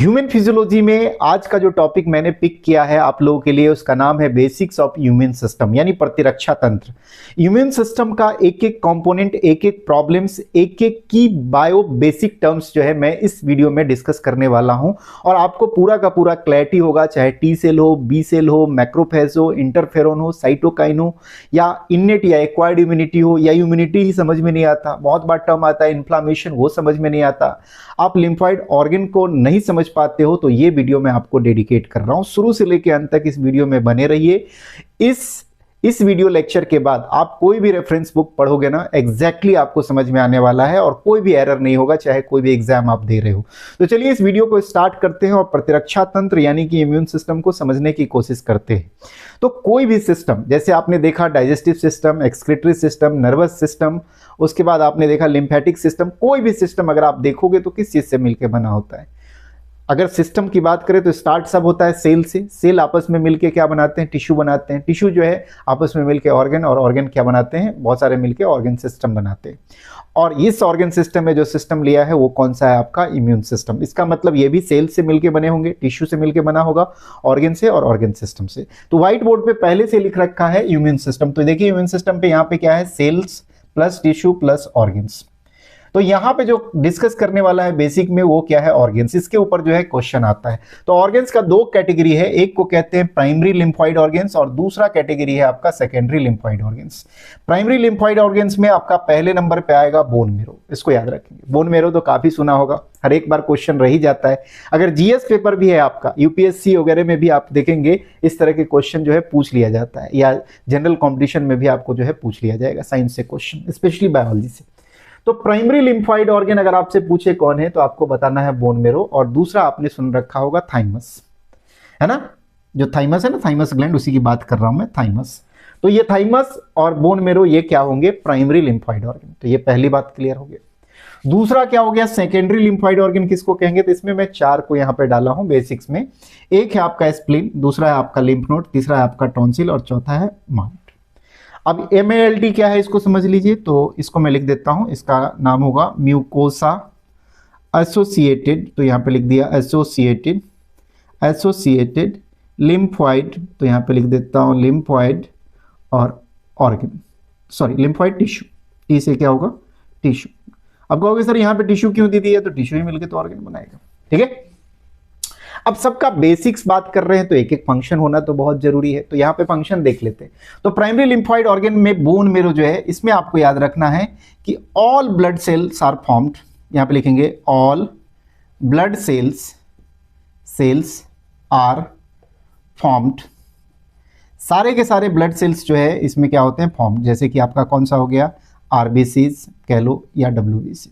Human physiology में आज का जो टॉपिक मैंने पिक किया है आप लोगों के लिए, उसका नाम है बेसिक्स ऑफ ह्यूमन सिस्टम, यानी प्रतिरक्षा तंत्र। इम्यून सिस्टम का एक एक कंपोनेंट, एक एक प्रॉब्लम्स, एक एक की बायो बेसिक टर्म्स जो है मैं इस वीडियो में डिस्कस करने वाला हूं और आपको पूरा का पूरा क्लैरिटी होगा, चाहे टी सेल हो, बी सेल हो, मैक्रोफेज हो, इंटरफेरोन हो, साइटोकाइन हो, या इनेट या एक्वायर्ड इम्यूनिटी हो, या इम्यूनिटी ही समझ में नहीं आता। बहुत बार टर्म आता है इन्फ्लामेशन, वो समझ में नहीं आता। आप लिम्फॉइड ऑर्गन को नहीं समझ पाते हो तो ये वीडियो मैं आपको डेडिकेट कर रहा हूं। शुरू से लेकर अंत तक इस वीडियो में बने रहिए। इस वीडियो लेक्चर के बाद आप कोई भी रेफरेंस बुक पढ़ोगे ना, एग्जैक्टली आपको समझ में आने वाला है और कोई भी एरर नहीं होगा, चाहे कोई भी एग्जाम आप दे रहे हो। तो चलिए इस वीडियो को स्टार्ट करते हैं और प्रतिरक्षा तंत्र यानी कि इम्यून सिस्टम को समझने की कोशिश करते हैं। तो कोई भी सिस्टम, जैसे आपने देखा digestive system, excretory system, nervous system, उसके बाद आपने देखा लिम्फेटिक सिस्टम, कोई भी सिस्टम अगर आप देखोगे तो किस चीज से मिलकर बना होता है। अगर सिस्टम की बात करें तो स्टार्ट सब होता है सेल से। सेल आपस में मिलके क्या बनाते हैं, टिश्यू बनाते हैं। टिश्यू जो है आपस में मिलके ऑर्गन, और ऑर्गन क्या बनाते हैं, बहुत सारे मिलके ऑर्गन सिस्टम बनाते हैं। और इस ऑर्गन सिस्टम में जो सिस्टम लिया है वो कौन सा है, आपका इम्यून सिस्टम। इसका मतलब ये भी सेल से मिलके बने होंगे, टिश्यू से मिलके बना होगा, ऑर्गन से और ऑर्गन सिस्टम से। तो व्हाइट बोर्ड पे पहले से लिख रखा है इम्यून सिस्टम। तो देखिए इम्यून सिस्टम पे यहाँ पे क्या है, cells plus tissue plus organs. तो यहां पे जो डिस्कस करने वाला है बेसिक में वो क्या है, ऑर्गन्स। इसके ऊपर जो है क्वेश्चन आता है। तो ऑर्गन्स का दो कैटेगरी है, एक को कहते हैं प्राइमरी लिम्फॉइड ऑर्गन्स और दूसरा कैटेगरी है आपका secondary lymphoid organs. Primary lymphoid organs में आपका पहले नंबर पे आएगा बोन मैरो। इसको याद रखेंगे, बोन मैरो तो काफी सुना होगा, हर एक बार क्वेश्चन रह ही जाता है। अगर जीएस पेपर भी है आपका, यूपीएससी वगैरह में भी आप देखेंगे इस तरह के क्वेश्चन जो है पूछ लिया जाता है, या जनरल कॉम्पिटिशन में भी आपको जो है पूछ लिया जाएगा साइंस से क्वेश्चन, स्पेशली बायोलॉजी से। तो प्राइमरी लिम्फॉइड ऑर्गन अगर आपसे पूछे कौन है तो आपको बताना है बोन मैरो, और दूसरा आपने सुन रखा होगा थाइमस, है ना। जो थाइमस है ना, थाइमस ग्लैंड, उसी की बात कर रहा हूं मैं, थाइमस। तो ये थाइमस और बोन मैरो ये क्या होंगे, प्राइमरी लिम्फॉइड ऑर्गन। तो ये पहली बात क्लियर हो गया। दूसरा क्या हो गया, सेकेंडरी लिम्फॉइड ऑर्गन किसको कहेंगे। तो इसमें मैं चार को यहां पे डाला हूं बेसिक्स में। एक है आपका स्प्लीन, दूसरा है आपका लिम्फ नोड, तीसरा है आपका टॉन्सिल और चौथा है माउंट। अब MALT क्या है इसको समझ लीजिए। तो इसको मैं लिख देता हूं, इसका नाम होगा म्यूकोसा एसोसिएटेड। तो यहां पे लिख दिया एसोसिएटेड लिम्फॉइड। तो यहां पे लिख देता हूं लिम्फॉइड और organ, sorry lymphoid tissue. T से क्या होगा, टिश्यू। अब कहोगे सर यहां पे टिश्यू क्यों दी दी है, तो टिश्यू ही मिलकर तो ऑर्गन बनाएगा, ठीक है। अब सबका बेसिक्स बात कर रहे हैं तो एक एक फंक्शन होना तो बहुत जरूरी है। तो यहां पे फंक्शन देख लेते हैं। तो प्राइमरी लिम्फॉइड ऑर्गन में बोन मैरो जो है, इसमें आपको याद रखना है कि all blood cells are formed. यहां पे लिखेंगे all blood cells are formed. सारे के सारे ब्लड सेल्स जो है इसमें क्या होते हैं, फॉर्म्ड। जैसे कि आपका कौन सा हो गया, आरबीसीज कह लो या डब्ल्यूबीसी,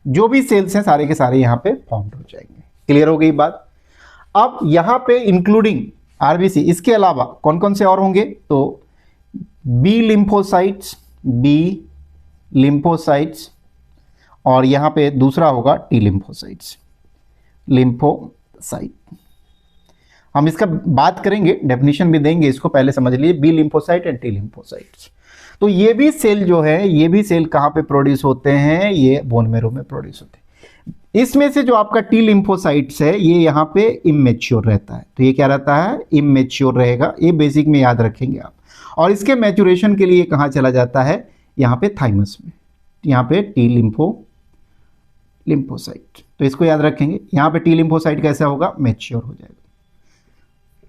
जो भी सेल्स हैं सारे के सारे यहां पे फॉर्म्ड हो जाएंगे। क्लियर हो गई बात। अब यहां पे इंक्लूडिंग आरबीसी, इसके अलावा कौन कौन से और होंगे, तो बी लिम्फोसाइट्स और यहां पे दूसरा होगा टी लिम्फोसाइट। हम इसका बात करेंगे, डेफिनेशन भी देंगे, इसको पहले समझ लीजिए, B lymphocyte and T lymphocytes. तो ये भी सेल जो है, ये भी सेल कहां पे प्रोड्यूस होते हैं, ये बोन मैरो में प्रोड्यूस होते हैं। इसमें से जो आपका टी लिम्फोसाइट्स है ये यहाँ पे इमेच्योर रहता है। तो ये क्या रहता है, इमेच्योर रहेगा। ये बेसिक में याद रखेंगे आप। और इसके मैच्योरेशन के लिए कहाँ चला जाता है, यहाँ पे थाइमस में। यहाँ पे टी लिम्फोसाइट, तो इसको याद रखेंगे। यहाँ पे टी लिम्फोसाइट कैसा होगा, मैच्योर हो जाएगा।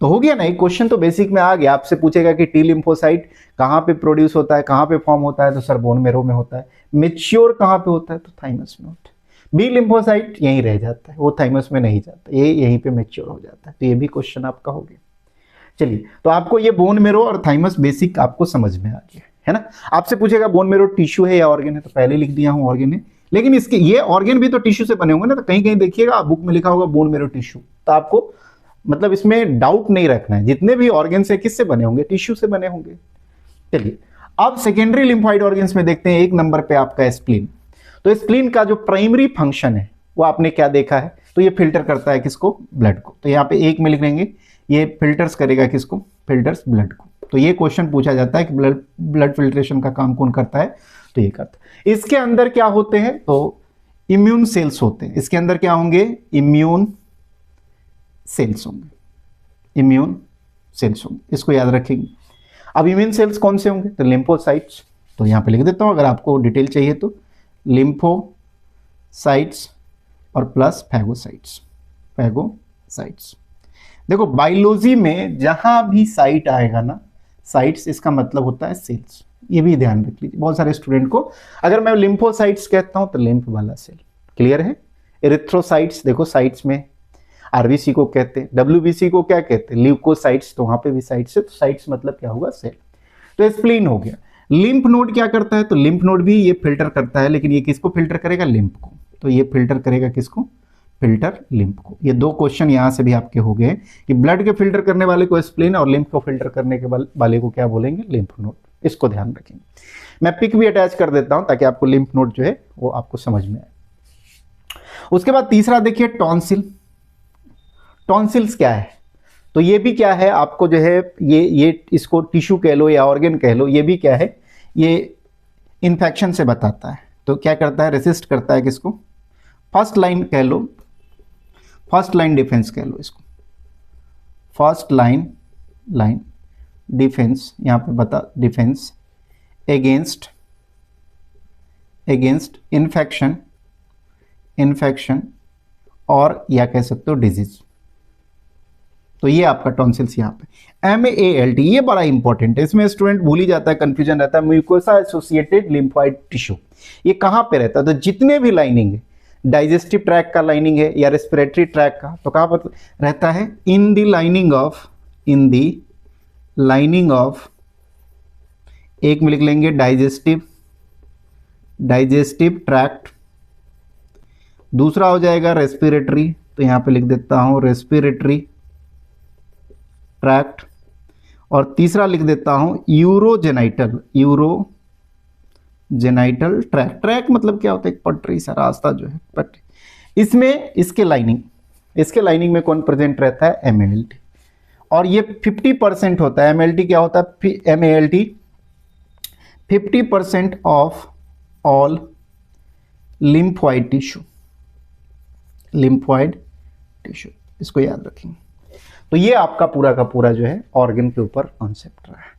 तो हो गया ना, एक क्वेश्चन तो बेसिक में आ गया। आपसे पूछेगा कि टी लिम्फोसाइट कहाँ पे प्रोड्यूस होता है, कहाँ पे फॉर्म होता है, तो सर बोन मैरो में होता है। मैच्योर कहाँ पे होता है, तो थाइमस में होता है। बी लिम्फोसाइट यहीं रह जाता है, वो थाइमस में नहीं जाता, ये यहीं पे मैच्योर हो जाता है। तो ये भी क्वेश्चन आपका हो गया। चलिए, तो आपको ये बोन मैरो और थाइमस बेसिक आपको समझ में आ गया है ना। आपसे पूछेगा बोन मैरो टिश्यू है या ऑर्गन है, तो पहले लिख दिया हूं ऑर्गन है, लेकिन इसके ये ऑर्गन भी तो टिश्यू से बने होंगे ना। तो कहीं कहीं देखिएगा बुक में लिखा होगा बोन मैरो टिश्यू, तो आपको मतलब इसमें डाउट नहीं रखना है, जितने भी ऑर्गन है किससे बने होंगे, टिश्यू से बने होंगे। चलिए, अब सेकेंडरी लिम्फॉइड ऑर्गन्स में देखते हैं। एक नंबर पे आपका स्प्लीन। तो स्प्लीन का जो प्राइमरी फंक्शन है वो आपने क्या देखा है, तो ये फिल्टर करता है किसको, ब्लड को। तो यहाँ पे एक में लिख लेंगे, ये फिल्टर्स करेगा किसको, फिल्टर्स ब्लड को। तो ये क्वेश्चन पूछा जाता है कि ब्लड फिल्ट्रेशन का काम कौन करता है, तो ये करता है। इसके अंदर क्या होते हैं, तो इम्यून सेल्स होते हैं। इसके अंदर क्या होंगे, इम्यून सेल्स होंगे, इम्यून सेल्स होंगे, इसको याद रखेंगे। अब इम्यून सेल्स कौन से होंगे, तो लिम्फोसाइट्स, तो यहाँ पे लिख देता हूँ अगर आपको डिटेल चाहिए तो, लिम्फोसाइट्स और प्लस फैगोसाइट्स, फैगोसाइट्स। देखो बायोलॉजी में जहां भी साइट आएगा ना, साइट्स इसका मतलब होता है सेल्स, ये भी ध्यान रख लीजिए। बहुत सारे स्टूडेंट को अगर मैं लिम्फोसाइट्स कहता हूं तो लिम्फ वाला सेल, क्लियर है। एरिथ्रोसाइट्स, देखो साइट्स में आरबीसी को कहते हैं, डब्ल्यूबीसी को क्या कहते हैं, ल्यूकोसाइट्स, तो वहां पे भी साइट्स है, तो साइट्स मतलब क्या होगा, सेल। तो स्प्लीन हो गया। लिम्फ नोड क्या करता है, तो लिम्फ नोड भी ये फिल्टर करता है, लेकिन ये किसको फिल्टर करेगा, लिम्फ को। तो ये फिल्टर करेगा किसको, फिल्टर लिम्फ को। ये दो क्वेश्चन यहां से भी आपके हो गए कि ब्लड के फिल्टर करने वाले को स्प्लीन और लिम्फ को फिल्टर करने के वाले को क्या बोलेंगे, लिम्फ नोड। इसको ध्यान रखेंगे। मैं पिक भी अटैच कर देता हूं ताकि आपको लिम्फ नोड जो है वो आपको समझ में आए। उसके बाद तीसरा देखिए टॉन्सिल। टॉन्सिल्स क्या है, तो ये भी क्या है आपको जो है, ये इसको टिश्यू कह लो या ऑर्गन कह लो, ये भी क्या है, ये इन्फेक्शन से बताता है। तो क्या करता है, रेसिस्ट करता है किसको, फर्स्ट लाइन कह लो, फर्स्ट लाइन डिफेंस कह लो इसको, फर्स्ट लाइन डिफेंस, यहां पे बता डिफेंस एगेंस्ट इन्फेक्शन और या कह सकते हो डिजीज। तो ये आपका टॉन्सिल्स यहाँ पे MALT, ये बड़ा इंपॉर्टेंट है, इसमें स्टूडेंट भूल ही जाता है, कंफ्यूजन रहता है। म्यूकोसा एसोसिएटेड लिम्फोइड टिश्यू, ये कहाँ पे रहता है, तो जितने भी लाइनिंग है, डाइजेस्टिव ट्रैक का लाइनिंग है या रेस्पिरेटरी ट्रैक का, तो कहाँ पर रहता है, इन द लाइनिंग ऑफ, एक में लिख लेंगे डाइजेस्टिव ट्रैक्ट, दूसरा हो जाएगा रेस्पिरेटरी, तो यहां पे लिख देता हूं रेस्पिरेटरी ट्रैक्ट, और तीसरा लिख देता हूं यूरोजेनाइटल ट्रैक्ट। ट्रैक मतलब क्या होता है, एक पटरी सा रास्ता जो है, पटरी। इसमें इसके लाइनिंग में कौन प्रेजेंट रहता है, MALT, और ये 50% होता है। MALT क्या होता है, MALT 50% of all lymphoid tissue, इसको याद रखेंगे। तो ये आपका पूरा का पूरा जो है ऑर्गन के ऊपर कॉन्सेप्ट रहा है।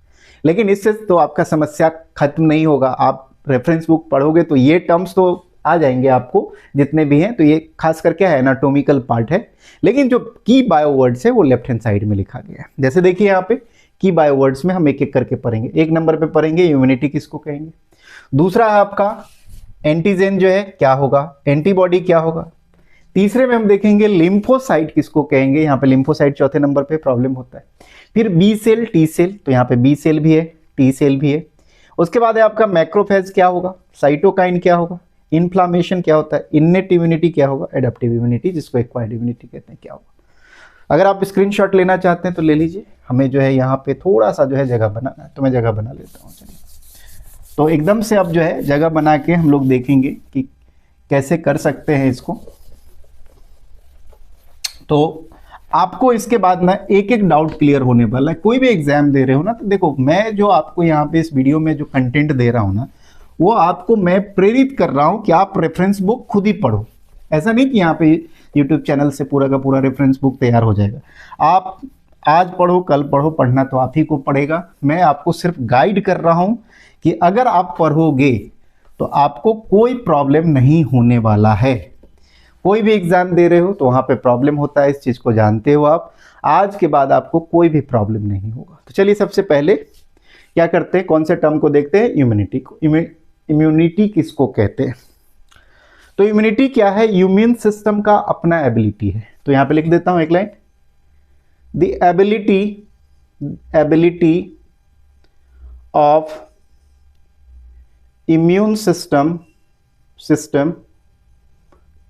लेकिन इससे तो आपका समस्या खत्म नहीं होगा, आप रेफरेंस बुक पढ़ोगे तो ये टर्म्स तो आ जाएंगे आपको जितने भी हैं। तो ये खास करके है एनाटॉमिकल पार्ट है, लेकिन जो की बायो वर्ड्स है वो लेफ्ट हैंड साइड में लिखा गया है। जैसे देखिए यहाँ पे की बायो वर्ड्स में हम एक एक करके पढ़ेंगे। एक नंबर पे पढ़ेंगे इम्यूनिटी किसको कहेंगे, दूसरा है आपका एंटीजन जो है क्या होगा, एंटीबॉडी क्या होगा, तीसरे में हम देखेंगे लिम्फोसाइट किसको कहेंगे, यहाँ पे लिम्फोसाइट चौथे नंबर पे प्रॉब्लम होता है। फिर बी सेल टी सेल, तो यहाँ पे बी सेल भी है टी सेल भी है। उसके बाद है आपका मैक्रोफेज क्या होगा, साइटोकाइन क्या होगा, इन्फ्लामेशन क्या होता है, इन्नेट इम्यूनिटी क्या होगा, एडेप्टिव इम्यूनिटी जिसको एक्वायर्ड इम्यूनिटी कहते हैं क्या होगा। अगर आप स्क्रीनशॉट लेना चाहते हैं तो ले लीजिए, हमें जो है यहाँ पे थोड़ा सा जो है जगह बनाना है, तो मैं जगह बना लेता हूँ। चलिए, तो एकदम से अब जो है जगह बना के हम लोग देखेंगे कि कैसे कर सकते हैं इसको। तो आपको इसके बाद ना एक एक डाउट क्लियर होने वाला है। कोई भी एग्जाम दे रहे हो ना, तो देखो मैं जो आपको यहाँ पे इस वीडियो में जो कंटेंट दे रहा हूँ ना, वो आपको मैं प्रेरित कर रहा हूँ कि आप रेफरेंस बुक खुद ही पढ़ो। ऐसा नहीं कि यहाँ पे यूट्यूब चैनल से पूरा का पूरा रेफरेंस बुक तैयार हो जाएगा। आप आज पढ़ो कल पढ़ो, पढ़ना तो आप ही को पड़ेगा। मैं आपको सिर्फ गाइड कर रहा हूँ कि अगर आप पढ़ोगे तो आपको कोई प्रॉब्लम नहीं होने वाला है। कोई भी एग्जाम दे रहे हो तो वहां पे प्रॉब्लम होता है, इस चीज को जानते हो आप। आज के बाद आपको कोई भी प्रॉब्लम नहीं होगा। तो चलिए सबसे पहले क्या करते हैं, कौन से टर्म को देखते हैं, इम्यूनिटी को। इम्यूनिटी किसको कहते हैं, तो इम्यूनिटी क्या है, इम्यून सिस्टम का अपना एबिलिटी है। तो यहां पे लिख देता हूं एक line, the ability of immune system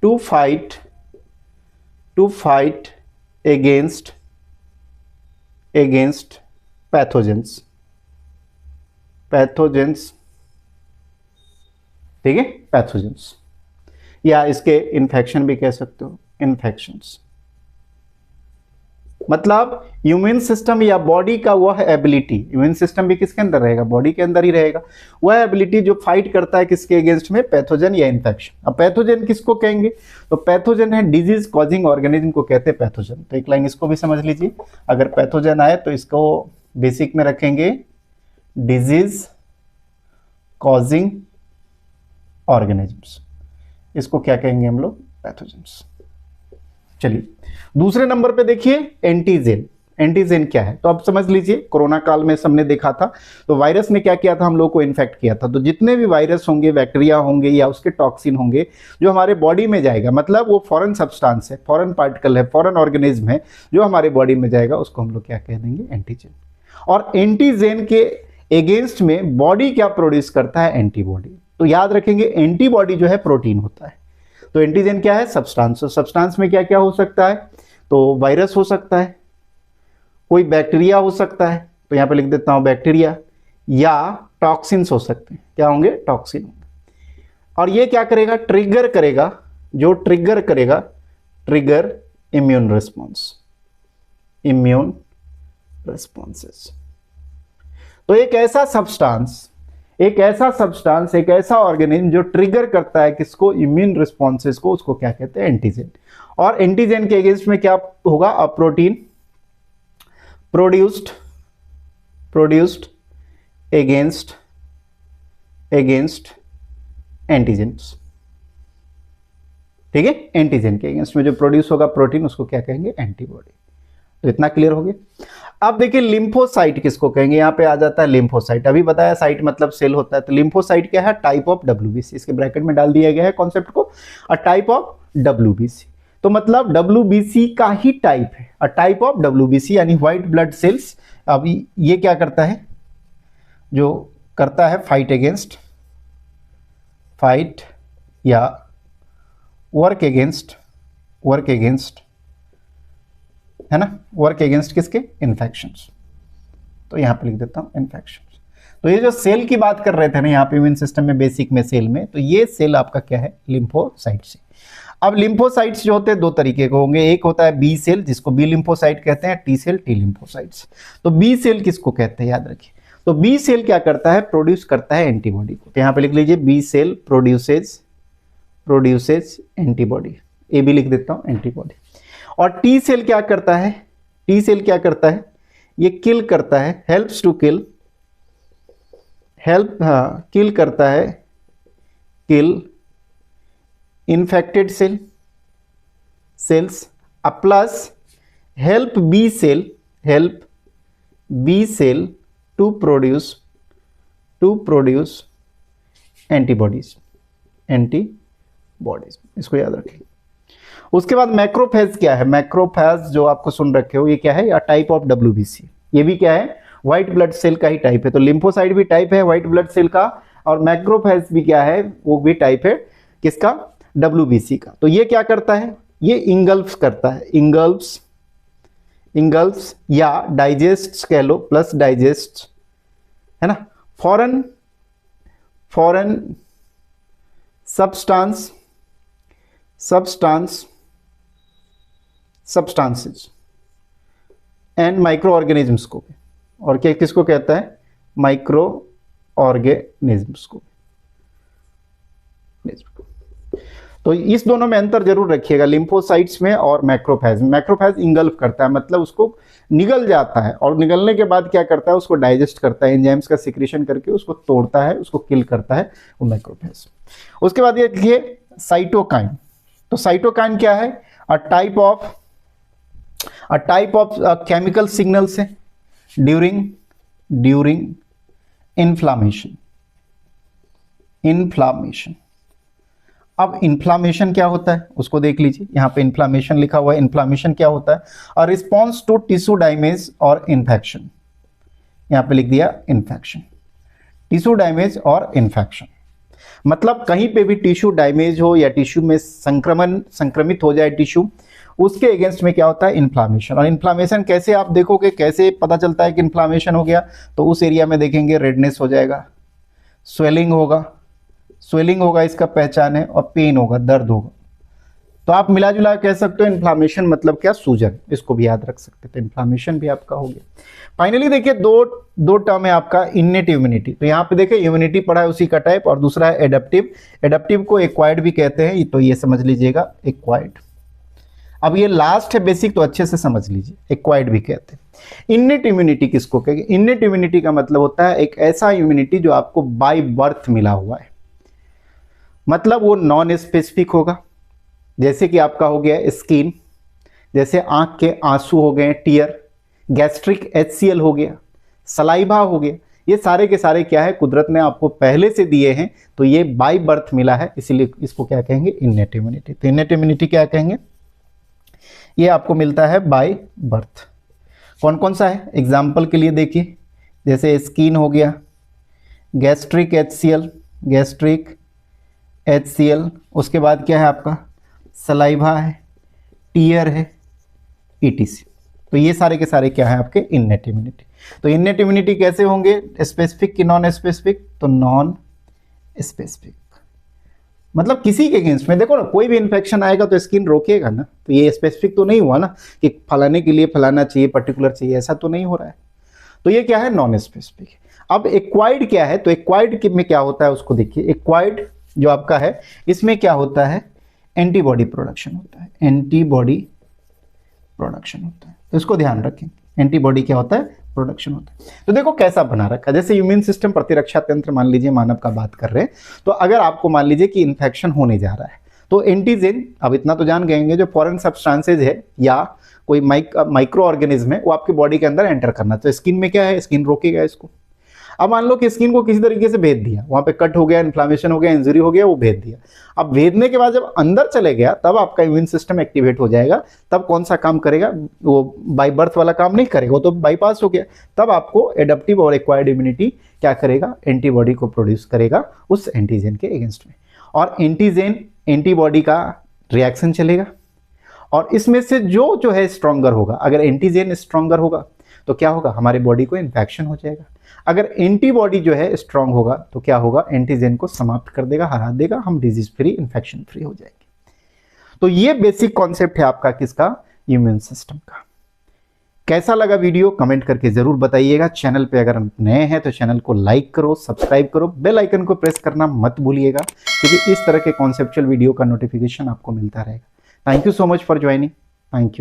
to fight against pathogens, ठीक है, पैथोजेंस, या इसके इन्फेक्शन भी कह सकते हो, इन्फेक्शंस। मतलब इम्यून सिस्टम या बॉडी का वह एबिलिटी, इम्यून सिस्टम भी किसके अंदर रहेगा, बॉडी के अंदर ही रहेगा, वह एबिलिटी जो फाइट करता है किसके अगेंस्ट में, पैथोजन या इन्फेक्शन। अब पैथोजन किसको कहेंगे, तो पैथोजन है डिजीज कॉजिंग ऑर्गेनिज्म को कहते हैं पैथोजन। तो एक लाइन इसको भी समझ लीजिए, अगर पैथोजन आए तो इसको बेसिक में रखेंगे डिजीज कॉजिंग ऑर्गेनिजम्स, इसको क्या कहेंगे हम लोग, पैथोजेंस। चलिए दूसरे नंबर पे देखिए एंटीजेन। एंटीजेन क्या है, तो अब समझ लीजिए कोरोना काल में सबने देखा था, तो वायरस ने क्या किया था, हम लोग को इन्फेक्ट किया था। तो जितने भी वायरस होंगे, बैक्टीरिया होंगे या उसके टॉक्सिन होंगे जो हमारे बॉडी में जाएगा, मतलब वो फॉरेन सब्सटेंस है, फॉरेन पार्टिकल है, फॉरेन ऑर्गेनिज्म है जो हमारे बॉडी में जाएगा, उसको हम लोग क्या कह देंगे, एंटीजेन। और एंटीजेन के अगेंस्ट में बॉडी क्या प्रोड्यूस करता है, एंटीबॉडी। तो याद रखेंगे एंटीबॉडी जो है प्रोटीन होता है। तो एंटीजन क्या है, सब्सटेंस। तो सब्सटेंस में क्या क्या हो सकता है, तो वायरस हो सकता है, कोई बैक्टीरिया हो सकता है, तो यहां पे लिख देता हूं बैक्टीरिया, या टॉक्सिन्स हो सकते हैं, क्या होंगे, टॉक्सिन होंगे। और ये क्या करेगा, ट्रिगर करेगा, जो ट्रिगर करेगा, trigger immune response, immune responses. तो एक ऐसा सब्सटेंस, एक ऐसा ऑर्गेनिज्म जो ट्रिगर करता है किसको, इम्यून रिस्पॉन्सेस को, उसको क्या कहते हैं, एंटीजन। और एंटीजन के अगेंस्ट में क्या होगा, a protein produced against antigens. ठीक है, एंटीजन के अगेंस्ट में जो प्रोड्यूस होगा प्रोटीन, उसको क्या कहेंगे, एंटीबॉडी। तो इतना क्लियर हो गया। अब देखिए लिम्फोसाइट किसको कहेंगे, यहां पे आ जाता है लिम्फोसाइट। अभी बताया साइट मतलब सेल होता है, तो लिम्फोसाइट क्या है, टाइप ऑफ डब्ल्यूबीसी, इसके ब्रैकेट में डाल दिया गया है कॉन्सेप्ट को, अ टाइप ऑफ डब्ल्यूबीसी। तो मतलब डब्ल्यूबीसी का ही टाइप है, अ टाइप ऑफ डब्ल्यूबीसी, यानी व्हाइट ब्लड सेल्स। अब ये क्या करता है, जो करता है फाइट अगेंस्ट, फाइट या वर्क अगेंस्ट है ना, वर्क अगेंस्ट किसके, इन्फेक्शंस। तो यहां पे लिख देता हूं इन्फेक्शंस। तो ये जो सेल की बात कर रहे थे ना यहाँ पे इम्यून सिस्टम में, बेसिक में सेल में, तो ये सेल आपका क्या है, लिम्फोसाइट्स। अब लिम्फोसाइट्स जो होते हैं दो तरीके के होंगे, एक होता है बी सेल जिसको बी लिम्फोसाइट कहते हैं, टी सेल टी लिम्फोसाइट्स। तो बी सेल किसको कहते हैं, याद रखिए। तो बी सेल क्या करता है, प्रोड्यूस करता है एंटीबॉडी को। तो यहाँ पे लिख लीजिए बी सेल प्रोड्यूसेज एंटीबॉडी, ए भी लिख देता हूं, एंटीबॉडी। और टी सेल क्या करता है, टी सेल क्या करता है, ये किल करता है, हेल्प्स टू किल, किल करता है, kill infected cells, plus help B cell to produce antibodies, इसको याद रखें। उसके बाद मैक्रोफेज क्या है, मैक्रोफेज जो आपको सुन रखे हो, ये क्या है, टाइप ऑफ डब्ल्यूबीसी। ये भी क्या है, व्हाइट ब्लड सेल का ही टाइप है। तो लिम्फोसाइट भी टाइप है व्हाइट ब्लड सेल का, और मैक्रोफेज भी क्या है, वो भी टाइप है किसका, डब्ल्यूबीसी का। तो ये क्या करता है, ये इंगल्फ्स करता है, इंगल्फ्स या डाइजेस्ट कह लो, प्लस डाइजेस्ट है ना, foreign substances and micro organisms को भी, और क्या किसको कहता है, माइक्रो ऑर्गेनिजम्स को। तो इस दोनों में अंतर जरूर रखिएगा, लिम्फोसाइट्स में और मैक्रोफेज। मैक्रोफेज इंगल्फ करता है, मतलब उसको निगल जाता है, और निगलने के बाद क्या करता है, उसको डाइजेस्ट करता है, एंजाइम्स का सिक्रेशन करके उसको तोड़ता है, उसको किल करता है, वो मैक्रोफेज। उसके बाद ये देखिए साइटोकाइन। तो साइटोकाइन क्या है, a type of chemical signals है ड्यूरिंग इन्फ्लामेशन। अब इन्फ्लामेशन क्या होता है उसको देख लीजिए, यहां पे इन्फ्लामेशन लिखा हुआ है। इन्फ्लामेशन क्या होता है, a response to tissue damage और इन्फेक्शन। यहां पे लिख दिया इन्फेक्शन, टिश्यू डैमेज और इन्फेक्शन, मतलब कहीं पे भी टिश्यू डैमेज हो या टिश्यू में संक्रमित हो जाए टिश्यू, उसके अगेंस्ट में क्या होता है, इन्फ्लामेशन। और इन्फ्लामेशन कैसे आप देखोगे, कैसे पता चलता है कि इन्फ्लामेशन हो गया, तो उस एरिया में देखेंगे रेडनेस हो जाएगा, स्वेलिंग होगा, इसका पहचान है, और पेन होगा, दर्द होगा। तो आप मिला जुला कह सकते हो इन्फ्लामेशन मतलब क्या, सूजन, इसको भी याद रख सकते हैं। तो इन्फ्लामेशन भी आपका हो गया। फाइनली देखिए दो टर्म है आपका, इनेट इम्यूनिटी। तो यहाँ पे देखिए इम्यूनिटी पढ़ा है उसी का टाइप, और दूसरा है एडेप्टिव। एडेप्टिव को एक्वायर्ड भी कहते हैं, तो ये समझ लीजिएगा एक्वायर्ड। अब ये लास्ट है बेसिक, तो अच्छे से समझ लीजिए, एक्वायर्ड भी कहते हैं। इनेट इम्यूनिटी किसको कहेंगे? इनेट इम्यूनिटी का मतलब होता है एक ऐसा इम्यूनिटी जो आपको बाय बर्थ मिला हुआ है, मतलब वो नॉन स्पेसिफिक होगा। जैसे कि आपका हो गया स्किन, जैसे आंख के आंसू हो गए टीयर, गैस्ट्रिक HCl हो गया, सलाइवा हो गया, ये सारे के सारे क्या है, कुदरत ने आपको पहले से दिए हैं, तो ये बाय बर्थ मिला है, इसीलिए इसको क्या कहेंगे, इनेट इम्यूनिटी। तो इनेट इम्यूनिटी क्या कहेंगे, ये आपको मिलता है बाय बर्थ। कौन कौन सा है एग्जाम्पल के लिए देखिए, जैसे स्किन हो गया, गैस्ट्रिक HCl, उसके बाद क्या है आपका, सलाइवा है, टीयर है, ETC। तो ये सारे के सारे क्या है आपके इनेट इम्यूनिटी। तो इनेट इम्यूनिटी कैसे होंगे, स्पेसिफिक कि नॉन स्पेसिफिक? तो नॉन स्पेसिफिक, मतलब किसी के अगेंस्ट में। देखो ना, कोई भी इन्फेक्शन आएगा तो स्किन रोकेगा ना, तो ये स्पेसिफिक तो नहीं हुआ ना कि फलाने के लिए फलाना चाहिए, पर्टिकुलर चाहिए, ऐसा तो नहीं हो रहा है। तो ये क्या है, नॉन स्पेसिफिक। अब एक्वायर्ड क्या है, तो एक्वायर्ड में क्या होता है उसको देखिए। एक्वायर्ड जो आपका है, इसमें क्या होता है, एंटीबॉडी प्रोडक्शन होता है, एंटीबॉडी प्रोडक्शन होता है। तो इसको ध्यान रखें, एंटीबॉडी क्या होता है, प्रोडक्शन होता है। तो देखो कैसा बना रखा है, जैसे इम्यून सिस्टम, प्रतिरक्षा तंत्र, मान लीजिए मानव का बात कर रहे हैं, तो अगर आपको मान लीजिए कि इन्फेक्शन होने जा रहा है, तो एंटीजेन, अब इतना तो जान गएंगे, जो फॉरेन सब्सटेंसेज है या कोई माइक्रो ऑर्गेनिज्म है, वो आपकी बॉडी के अंदर एंटर करना। तो स्किन में क्या है, स्किन रोकेगा इसको। अब मान लो कि स्किन को किसी तरीके से भेद दिया, वहां पे कट हो गया, इन्फ्लामेशन हो गया, इंजरी हो गया, वो भेद दिया। अब भेदने के बाद जब अंदर चले गया, तब आपका इम्यून सिस्टम एक्टिवेट हो जाएगा। तब कौन सा काम करेगा, वो बाय बर्थ वाला काम नहीं करेगा, वो तो बाईपास हो गया। तब आपको एडेप्टिव और एक्वायर्ड इम्यूनिटी क्या करेगा, एंटीबॉडी को प्रोड्यूस करेगा उस एंटीजन के अगेंस्ट में, और एंटीजन एंटीबॉडी का रिएक्शन चलेगा, और इसमें से जो है स्ट्रॉन्गर होगा। अगर एंटीजन स्ट्रॉन्गर होगा तो क्या होगा, हमारे बॉडी को इन्फेक्शन हो जाएगा। अगर एंटीबॉडी जो है स्ट्रांग होगा तो क्या होगा, एंटीजन को समाप्त कर देगा, हरा देगा, हम डिजीज फ्री, इन्फेक्शन फ्री हो जाएंगे। तो ये बेसिक कॉन्सेप्ट है आपका किसका, इम्यून सिस्टम का। कैसा लगा वीडियो कमेंट करके जरूर बताइएगा। चैनल पे अगर नए हैं तो चैनल को लाइक करो, सब्सक्राइब करो, बेल आइकन को प्रेस करना मत भूलिएगा, क्योंकि इस तरह के कॉन्सेप्चुअल वीडियो का नोटिफिकेशन आपको मिलता रहेगा। Thank you so much for joining. Thank you.